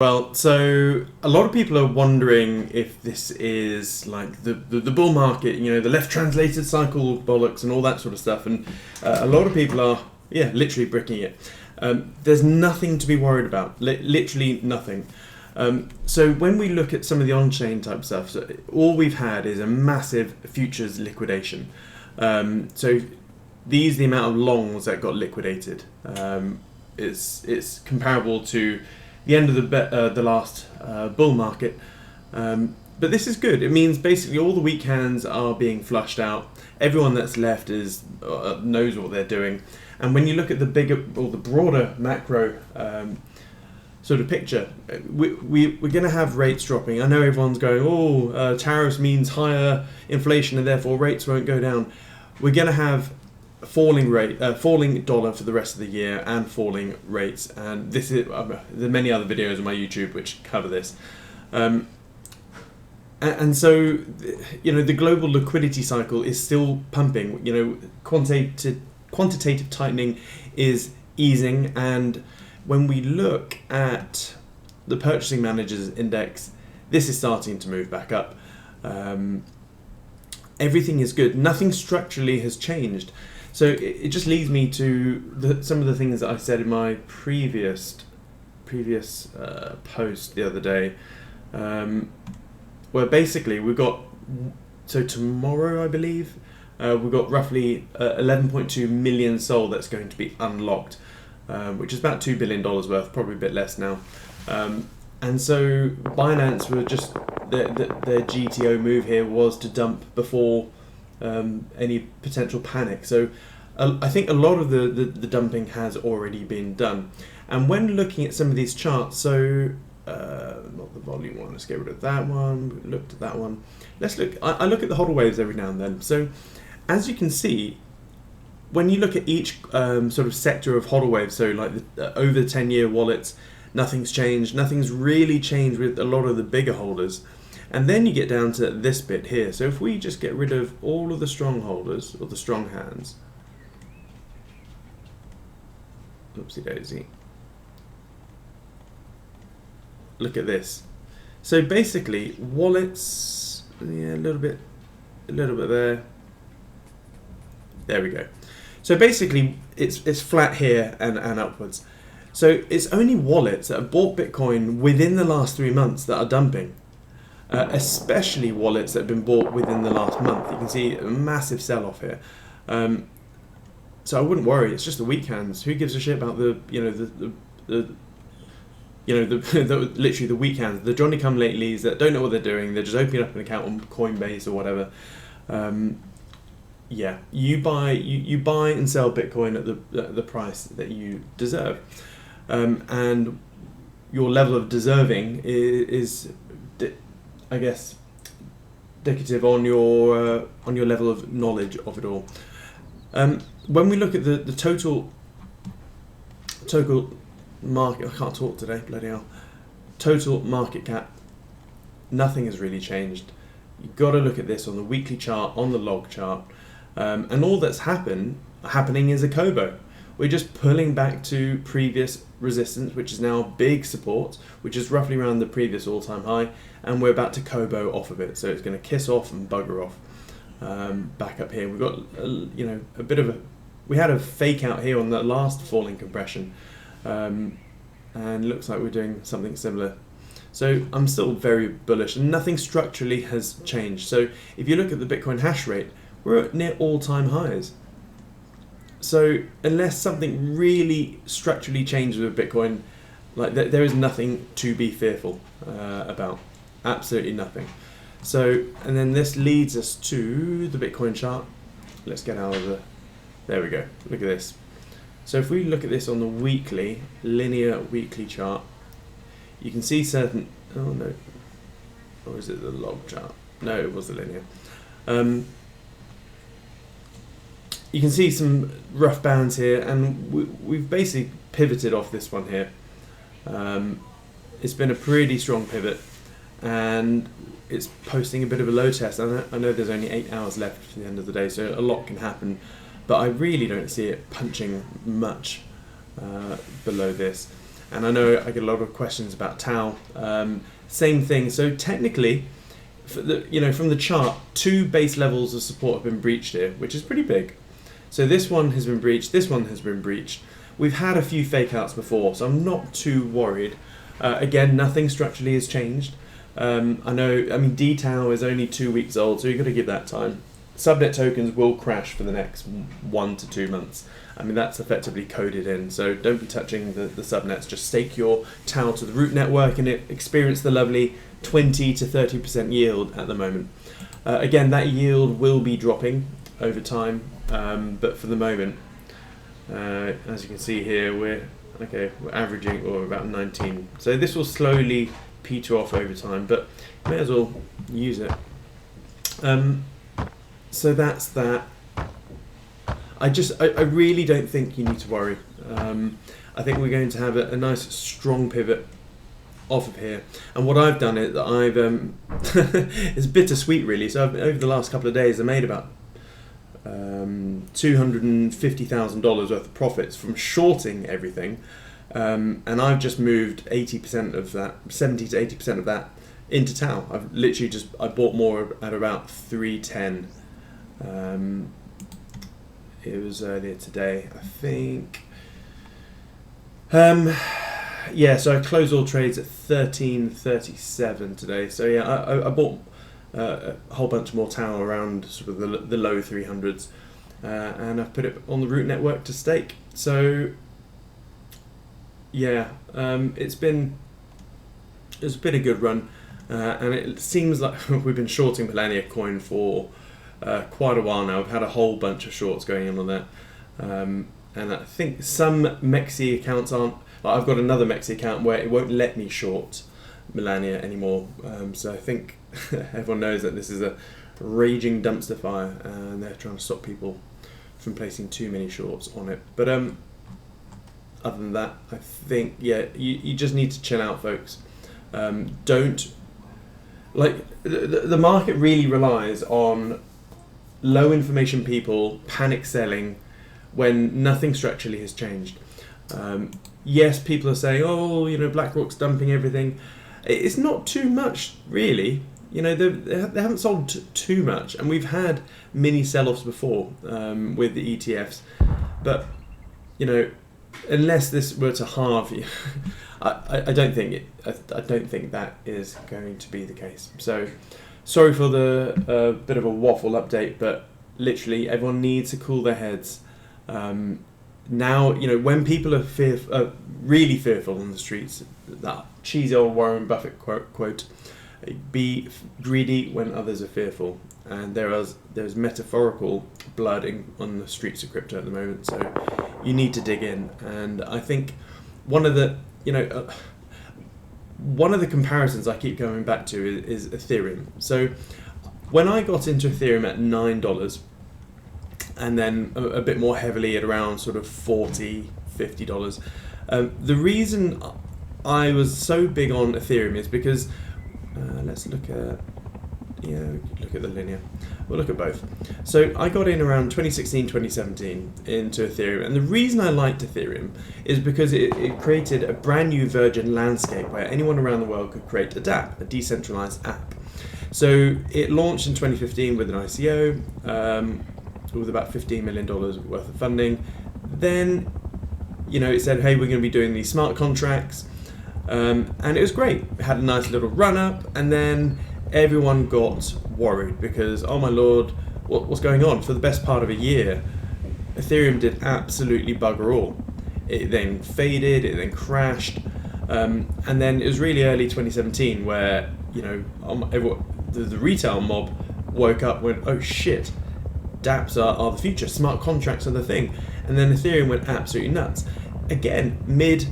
Well, so a lot of people are wondering if this is like the bull market, the left translated cycle bollocks and all that sort of stuff. And a lot of people are, yeah, literally bricking it. There's nothing to be worried about, literally nothing. So when we look at some of the on-chain type stuff, so all we've had is a massive futures liquidation. So these are the amount of longs that got liquidated. It's comparable to the end of the last bull market, but this is good. It means basically all the weak hands are being flushed out. Everyone that's left knows what they're doing, and when you look at the bigger or the broader macro sort of picture, we're going to have rates dropping. I know everyone's going, tariffs means higher inflation and therefore rates won't go down. We're going to have falling dollar for the rest of the year and falling rates, and this is there are many other videos on my YouTube which cover this, and so the global liquidity cycle is still pumping. Quantitative tightening is easing, and when we look at the purchasing managers index, this is starting to move back up. Everything is good. Nothing structurally has changed. So it just leads me to some of the things that I said in my previous post the other day, where basically we've got, so tomorrow I believe, we've got roughly 11.2 million SOL that's going to be unlocked, which is about $2 billion worth, probably a bit less now. And so Binance were just, their GTO move here was to dump before any potential panic. So I think a lot of the dumping has already been done. And when looking at some of these charts, so not the volume one, let's get rid of that one. We looked at that one. Let's look. I look at the hodl waves every now and then. So as you can see, when you look at each sort of sector of hodl waves, so like over the 10-year wallets, nothing's changed. Nothing's really changed with a lot of the bigger holders. And then you get down to this bit here. So if we just get rid of all of the strong holders, or the strong hands, oopsie daisy, look at this. So basically wallets, yeah, a little bit there. There we go. So basically it's flat here and upwards. So it's only wallets that have bought Bitcoin within the last 3 months that are dumping. Especially wallets that have been bought within the last month. You can see a massive sell-off here. So I wouldn't worry. It's just the weak hands. Who gives a shit about literally the weak hands, the Johnny-come-latelys that don't know what they're doing. They're just opening up an account on Coinbase or whatever. Yeah, you buy and sell Bitcoin at the price that you deserve, and your level of deserving is I guess indicative on your level of knowledge of it all. When we look at the total market, I can't talk today, bloody hell. Total market cap, nothing has really changed. You've got to look at this on the weekly chart, on the log chart, and all that's happening is a Kobo. We're just pulling back to previous resistance, which is now big support, which is roughly around the previous all-time high, and we're about to Kobo off of it. So it's going to kiss off and bugger off. Back up here, we've got a bit of we had a fake out here on the last falling compression, and looks like we're doing something similar. So I'm still very bullish, and nothing structurally has changed. So if you look at the Bitcoin hash rate, we're at near all-time highs. So unless something really structurally changes with Bitcoin, like there is nothing to be fearful about. Absolutely nothing. So, and then this leads us to the Bitcoin chart. Let's get out of there we go. Look at this. So if we look at this on the weekly, linear weekly chart, you can see certain, oh no, or is it the log chart? No, it was the linear. You can see some rough bands here, and we've basically pivoted off this one here. It's been a pretty strong pivot, and it's posting a bit of a low test. I know there's only 8 hours left for the end of the day, so a lot can happen, but I really don't see it punching much below this. and I know I get a lot of questions about Tau. Same thing. So technically, from the chart, 2 base levels of support have been breached here, which is pretty big. So this one has been breached, this one has been breached. We've had a few fake outs before, so I'm not too worried. Again, nothing structurally has changed. D-Tau is only 2 weeks old, so you've got to give that time. Subnet tokens will crash for the next 1 to 2 months. I mean, that's effectively coded in, so don't be touching the subnets. Just stake your Tau to the root network and experience the lovely 20 to 30% yield at the moment. Again, that yield will be dropping over time, but for the moment, as you can see here, we're averaging about 19. So this will slowly peter off over time, but may as well use it. So that's that. I really don't think you need to worry. I think we're going to have a nice strong pivot off of here. And what I've done is that it's bittersweet really. So over the last couple of days I made about $250,000 worth of profits from shorting everything. And I've just moved 80% of that, 70 to 80% of that into Tau. I've literally I bought more at about 310. It was earlier today, I think. So I closed all trades at 13.37 today. So yeah, I bought a whole bunch more Tau around sort of the low 300s, and I've put it on the root network to stake. So yeah, it's been a good run, and it seems like we've been shorting Millennia coin for quite a while now. We've had a whole bunch of shorts going on that, and I think some Mexi accounts aren't. I've got another Mexi account where it won't let me short Millennia anymore. So I think everyone knows that this is a raging dumpster fire, and they're trying to stop people from placing too many shorts on it. But other than that, I think you just need to chill out, folks. Don't the market really relies on low information people panic selling when nothing structurally has changed. Yes, people are saying, BlackRock's dumping everything. It's not too much, really. They haven't sold too much, and we've had mini sell-offs before with the ETFs. But unless this were to halve, I don't think that is going to be the case. So, sorry for the bit of a waffle update, but literally everyone needs to cool their heads. Now, when people are really fearful on the streets, that cheesy old Warren Buffett quote, be greedy when others are fearful. And there's metaphorical blood on the streets of crypto at the moment, so you need to dig in. And I think one of the comparisons I keep going back to is Ethereum. So when I got into Ethereum at $9, and then a bit more heavily at around sort of $40, $50. The reason I was so big on Ethereum is because, let's look at the linear. We'll look at both. So I got in around 2016, 2017 into Ethereum. And the reason I liked Ethereum is because it created a brand new virgin landscape where anyone around the world could create a dApp, a decentralized app. So it launched in 2015 with an ICO, with about $15 million worth of funding. Then, it said, hey, we're going to be doing these smart contracts. And it was great. It had a nice little run up, and then everyone got worried because, oh my lord, what's going on? For the best part of a year, Ethereum did absolutely bugger all. It then faded, it then crashed. And then it was really early 2017 where, the retail mob woke up and went, oh shit, dApps are the future, smart contracts are the thing. And then Ethereum went absolutely nuts. Again, mid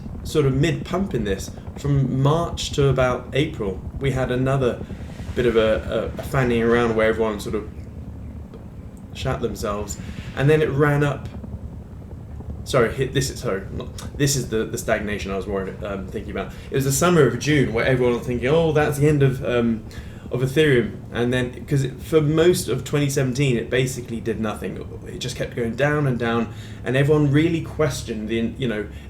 pump in this, from March to about April, we had another bit of a fanning around where everyone sort of shat themselves, and then it ran up. This is the stagnation I was thinking about. It was the summer of June where everyone was thinking, oh, that's the end of of Ethereum, and then because for most of 2017 it basically did nothing. It just kept going down and down, and everyone really questioned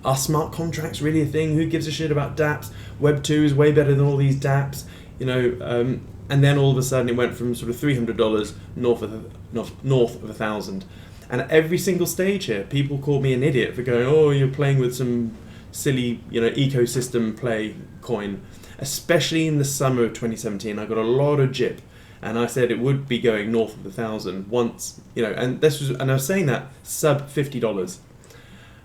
are smart contracts really a thing? Who gives a shit about dApps? Web 2 is way better than all these dApps, and then all of a sudden it went from sort of $300 north of 1,000. And at every single stage here, people called me an idiot for going, oh, you're playing with some silly, ecosystem play coin. Especially in the summer of 2017, I got a lot of jip, and I said it would be going north of 1,000 once, and I was saying that sub $50.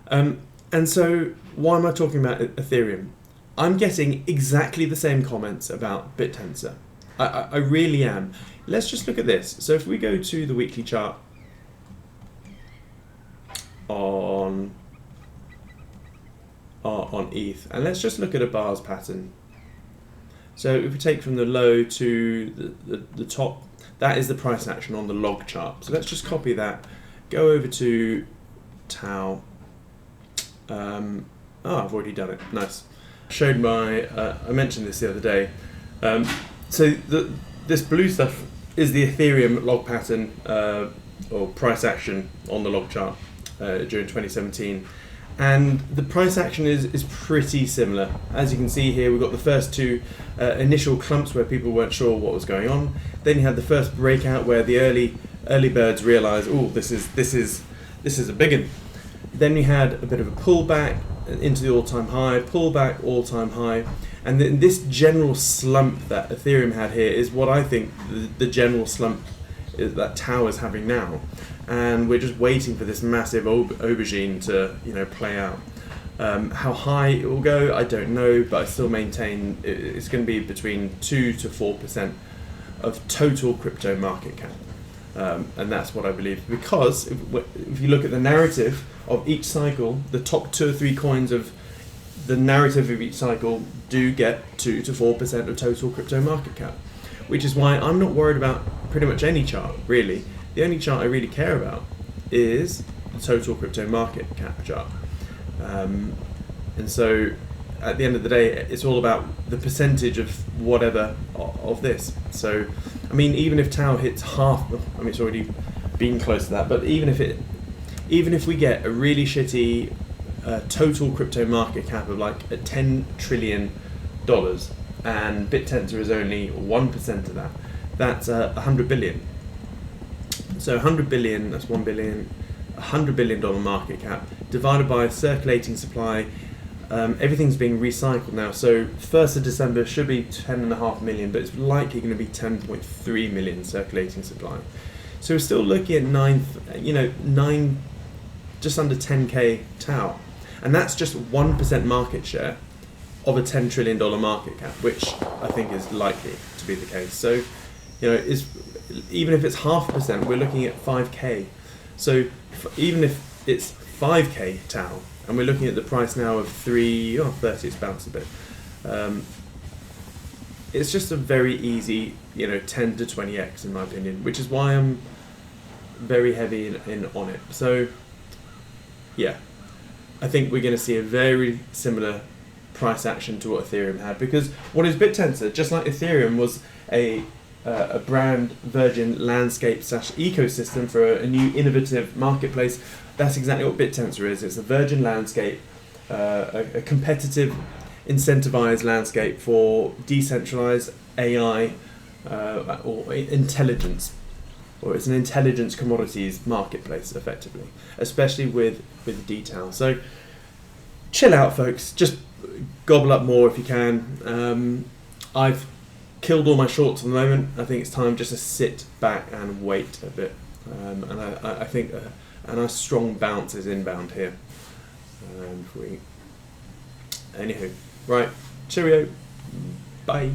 And so why am I talking about Ethereum? I'm getting exactly the same comments about Bittensor. I really am. Let's just look at this. So if we go to the weekly chart on ETH, and let's just look at a bars pattern. So if we take from the low to the top, that is the price action on the log chart. So let's just copy that, go over to Tau. I've already done it. Nice. I mentioned this the other day. So this blue stuff is the Ethereum log pattern or price action on the log chart during 2017. And the price action is pretty similar. As you can see here, we've got the first two initial clumps where people weren't sure what was going on. Then you had the first breakout where the early birds realised, oh, this is a big one. Then we had a bit of a pullback into the all-time high, pullback, all-time high, and then this general slump that Ethereum had here is what I think the general slump is that Tau is having now. And we're just waiting for this massive aubergine to play out. How high it will go, I don't know, but I still maintain it's going to be between 2 to 4% of total crypto market cap, and that's what I believe. Because if you look at the narrative of each cycle, the top 2 or 3 coins of the narrative of each cycle do get 2 to 4% of total crypto market cap, which is why I'm not worried about pretty much any chart really. The only chart I really care about is the total crypto market cap chart. And so at the end of the day, it's all about the percentage of whatever of this. So, I mean, even if Tau hits half, it's already been close to that, but even if we get a really shitty total crypto market cap of like $10 trillion, and Bittensor is only 1% of that, that's 100 billion. So 100 billion, that's 1 billion, $100 billion market cap, divided by circulating supply. Everything's being recycled now. So 1st of December should be 10.5 million, but it's likely going to be 10.3 million circulating supply. So we're still looking at 9, just under 10k Tau. And that's just 1% market share of a $10 trillion market cap, which I think is likely to be the case. So, even if it's 0.5%, we're looking at 5k. So even if it's 5k Tau, and we're looking at the price now of 30, it's bounced a bit. It's just a very easy, 10 to 20x in my opinion, which is why I'm very heavy in on it. So yeah, I think we're going to see a very similar price action to what Ethereum had, because what is Bittensor? Just like Ethereum was a brand virgin landscape / ecosystem for a new innovative marketplace, that's exactly what Bittensor is. It's a virgin landscape, a competitive, incentivized landscape for decentralized AI or intelligence, or it's an intelligence commodities marketplace effectively, especially with detail. So chill out, folks. Just gobble up more if you can. I've killed all my shorts at the moment. I think it's time just to sit back and wait a bit. And I think a nice strong bounce is inbound here. Anywho, right, cheerio, bye.